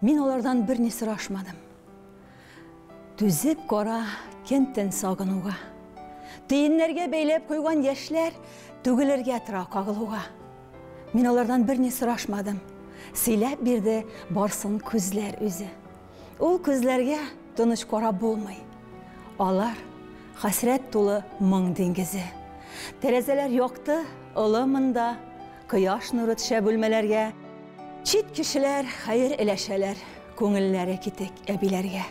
Мин алардан берни сорашмадым. Түзеп кара кенттен сагынуга. Тыйыннарга бәйләп куйган яшьләр түгеләргә тора кагылуга. Мин алардан берни сорашмадым. Сөйләп бирде барсын күзләр үзе. Ул күзләргә тыныч карап булмый. Алар хәсрәт тулы моң диңгезе. Тәрәзәләр якты, ылымында, кояш нуры төшә бүлмәләргә. Чит кешеләр хәер эләшәләр, күңелләре китек әбиләргә.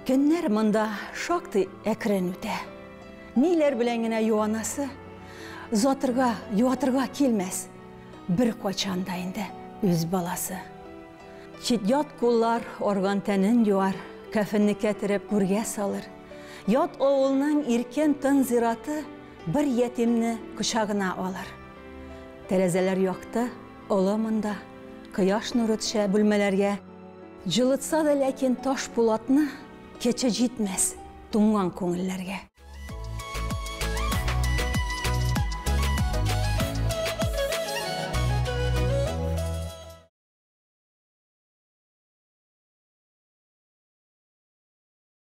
Көннәр монда шактый әкрен үтә. Ниләр белән генә юанасы, затырга, юатырга килмәс. Бер качанда инде үз баласы. Чит ят куллар орган тәнен юар, кәфенне кәтереп күргә салыр. Ят авылның иркен тын зираты бер ятимне кочагына алыр. Тәрәзәләр якты, ылымында, кояш нуры төшә бүлмәләргә. Җылытса да ләкин таш булатны кече җитмәс туңган күңелләргә.